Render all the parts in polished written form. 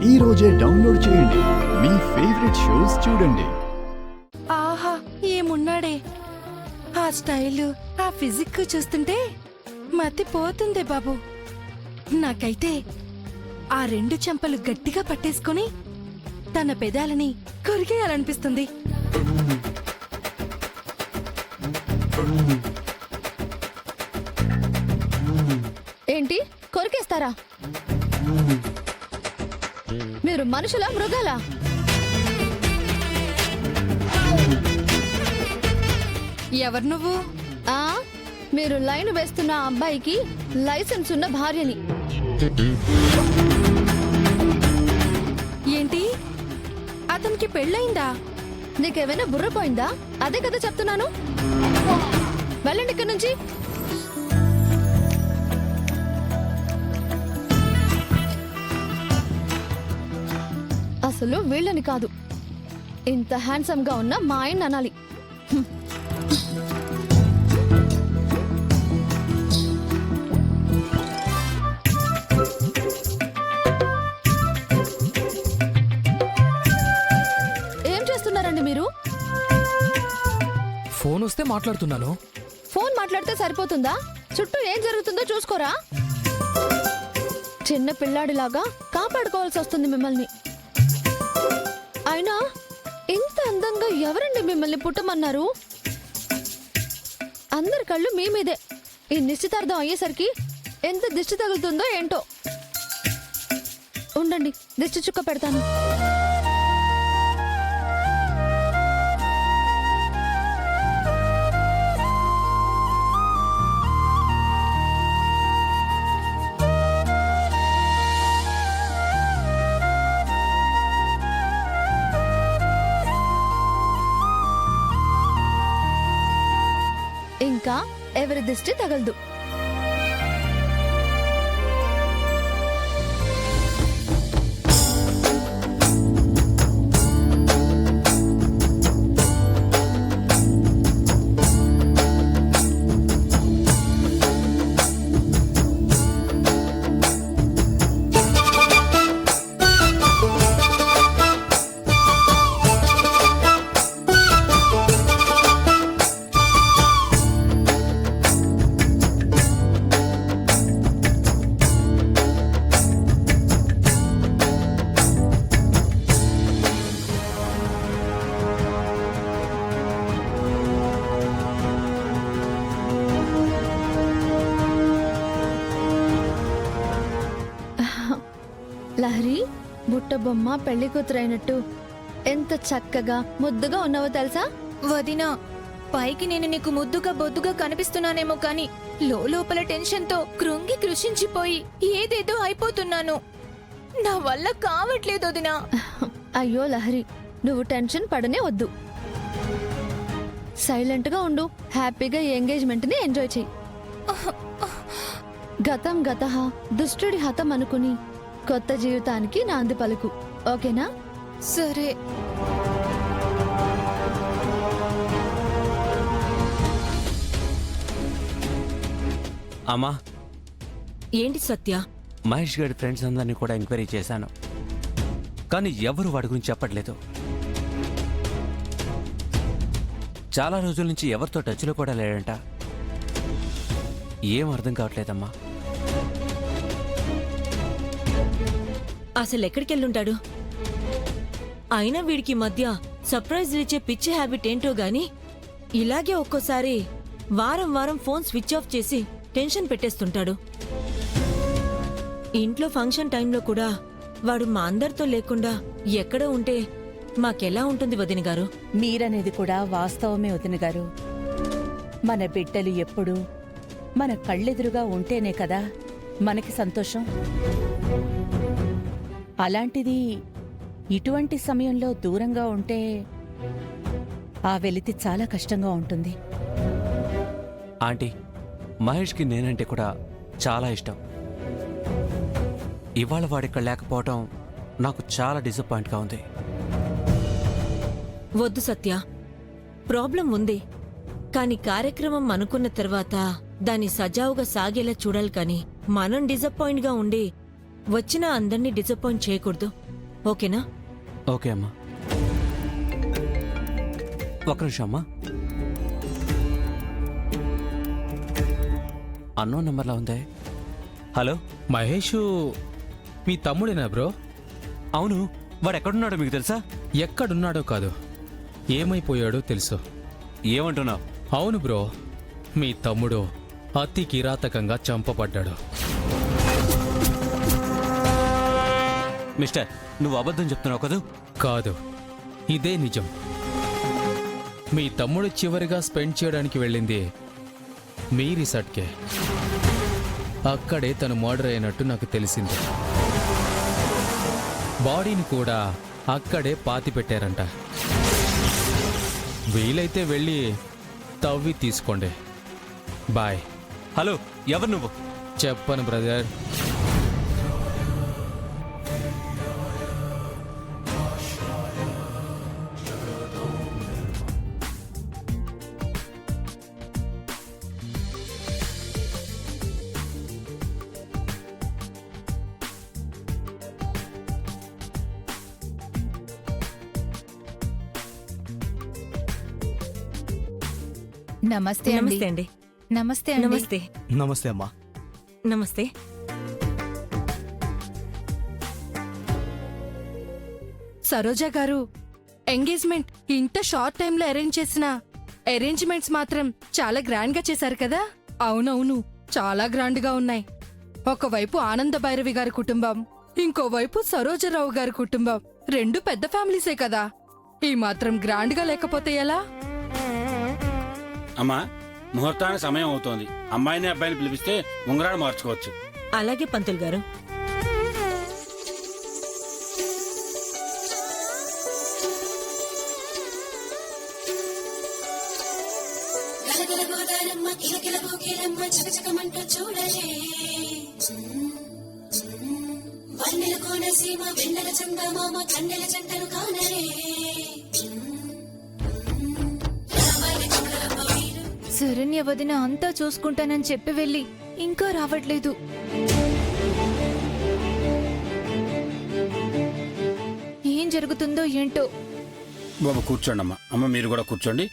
ఈ రోజే డౌన్లోడ్ చేయండి. మీ ఫేవరెట్ షోస్ చూడండి. ఆహా, ఏమున్నాడే! ఆ స్టైలు, ఆ ఫిజిక్ చూస్తుంటే మతిపోతుందే బాబు. నాకైతే ఆ రెండు చెంపలు గట్టిగా పట్టేసుకుని తన పెదాలని కొరికేయాలనిపిస్తుంది. ఏంటి కొరికేస్తారా? మీరు మనుషులా మృగాలా? ఎవరు నువ్వు? మీరు లైన్ వేస్తున్న ఆ అబ్బాయికి లైసెన్స్ ఉన్న భార్యని. ఏంటి, అతనికి పెళ్ళయిందా? నీకేమైనా బుర్ర పోయిందా? అదే కదా చెప్తున్నాను. వెళ్ళండి ఇక్కడి నుంచి. అసలు వీళ్ళని కాదు, ఇంత హ్యాండ్సమ్ గా ఉన్న మా ఆయన అనాలి. ఏం చేస్తున్నారండి మీరు? ఫోన్ వస్తే మాట్లాడుతున్నాను. ఫోన్ మాట్లాడితే సరిపోతుందా? చుట్టూ ఏం జరుగుతుందో చూసుకోరా? చిన్న పిల్లాడిలాగా కాపాడుకోవాల్సి వస్తుంది మిమ్మల్ని. అయినా ఇంత అందంగా ఎవరండి మిమ్మల్ని పుట్టమన్నారు? అందరి కళ్ళు మీ మీదే. ఈ నిశ్చితార్థం అయ్యేసరికి ఎంత దిష్టి తగులుతుందో ఏంటో. ఉండండి, దిష్టి చుక్క పెడతాను. ఇంకా ఎవరి దిష్టి తగలదు. లహరి, బుట్ట బొమ్మ పెళ్లి కూతురైనట్టు ఎంత చక్కగా ముద్దుగా ఉన్నావో తెలుసా? వదినా, పైకి నేను నీకు ముద్దుగా బొద్దుగా కనిపిస్తున్నానేమో కాని లోపల టెన్షన్ తో కృంగి కృషించిపోయి ఏదేదో అయిపోతున్నాను. నా వల్ల కావట్లేదు వదినా. అయ్యో లహరి, నువ్వు టెన్షన్ పడనే వద్దు. సైలెంట్ గా ఉండు. హ్యాపీగా ఎంగేజ్మెంట్ ని ఎంజాయ్ చెయ్యి. గతం గతః దుష్టుడి హతం అనుకుని కొత్త జీవితానికి నాంది పలుకు. ఓకేనా? సరే. అమ్మా, ఏంటి సత్య? మహేష్ గారి ఫ్రెండ్స్ అందరినీ కూడా ఎంక్వైరీ చేశాను, కానీ ఎవరు వాడి గురించి చెప్పట్లేదు. చాలా రోజుల నుంచి ఎవరితో టచ్లో కూడా లేడంట. ఏం అర్థం కావట్లేదమ్మా. అసలు ఎక్కడికెళ్ళుంటాడు? అయినా వీడికి మధ్య సర్ప్రైజ్ ఇచ్చే పిచ్చి హ్యాబిట్ ఏంటో గాని ఇలాగే ఒక్కోసారి వారం వారం ఫోన్ స్విచ్ ఆఫ్ చేసి టెన్షన్ పెట్టేస్తుంటాడు. ఇంట్లో ఫంక్షన్ టైంలో కూడా వాడు మా అందరితో లేకుండా ఎక్కడో ఉంటే మాకెలా ఉంటుంది వదిన గారు? మీరనేది కూడా వాస్తవమే వదిన గారు. మన బిడ్డలు ఎప్పుడూ మన కళ్ళెదురుగా ఉంటేనే కదా మనకి సంతోషం. అలాంటిది ఇటువంటి సమయంలో దూరంగా ఉంటే ఆ వెలితి చాలా కష్టంగా ఉంటుంది. ఆంటీ, మహేష్కి నేనంటే కూడా చాలా ఇష్టం. ఇవాళ వాడిక్కడ లేకపోవటం నాకు చాలా డిసప్పాయింట్గా ఉంది. వద్దు సత్య, ప్రాబ్లం ఉంది, కాని కార్యక్రమం అనుకున్న తర్వాత దాన్ని సజావుగా సాగేలా చూడాలి. కాని మనం డిసప్పాయింట్గా ఉండి వచ్చిన అందరినీ డిసప్పాయింట్ చేయకూడదు ఓకేనా? ఓకే అమ్మా. ఒక్క నిమిషం అమ్మా. అన్నో నెంబర్లా ఉందే. హలో మహేష్ మీ తమ్ముడేనా బ్రో? అవును, వాడు ఎక్కడున్నాడో మీకు తెలుసా? ఎక్కడున్నాడో కాదు, ఏమైపోయాడో తెలుసు. ఏమంటున్నావు? అవును బ్రో, మీ తమ్ముడు అతి కిరాతకంగా చంపబడ్డాడు. మిస్టర్, నువ్వు అబద్ధం చెప్తున్నావు కదూ? కాదు, ఇదే నిజం. మీ తమ్ముడు చివరిగా స్పెండ్ చేయడానికి వెళ్ళింది మీ రిసార్ట్కే. అక్కడే తను మర్డర్ అయినట్టు నాకు తెలిసింది. బాడీని కూడా అక్కడే పాతి పెట్టారంట. వీలైతే వెళ్ళి తవ్వి తీసుకోండి. బాయ్. హలో, ఎవరు నువ్వు? చెప్పను బ్రదర్. నమస్తే నమస్తే అండి. నమస్తే అండి. నమస్తే. నమస్తే అమ్మా. నమస్తే. సరోజా గారు, ఎంగేజ్మెంట్ ఇంత షార్ట్ టైంలో అరేంజ్ చేసిన అరేంజ్మెంట్స్ మాత్రం చాలా గ్రాండ్ గా చేశారు కదా? అవునవును, చాలా గ్రాండ్ గా ఉన్నాయి. ఒకవైపు ఆనంద భైరవి గారి కుటుంబం, ఇంకోవైపు సరోజరావు గారి కుటుంబం. రెండు పెద్ద ఫ్యామిలీసే కదా, ఈ మాత్రం గ్రాండ్ గా లేకపోతే ఎలా? అమ్మా, ముహూర్తానికి సమయం అవుతోంది. అమ్మాయిని అబ్బాయిని పిలిపిస్తే ఉంగరాలు మార్చుకోవచ్చు. అలాగే పంతులు గారు. శరణ్య వదిన అంతా చూసుకుంటానని చెప్పి వెళ్ళి ఇంకా రావట్లేదు. ఏం జరుగుతుందో ఏంటో. బాబు కూర్చోండి అమ్మా. అమ్మ మీరు కూడా కూర్చోండి.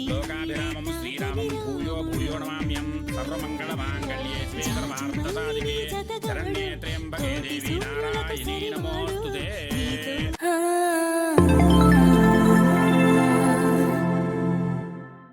లోకాభిరామం శ్రీరామం భూయో భూయో నమామ్యం. సర్వమంగళమాంగళ్యే శివే సర్వార్థసాధికే శరణ్యే త్ర్యంబకే దేవి నారాయణీ నమోస్తుతే.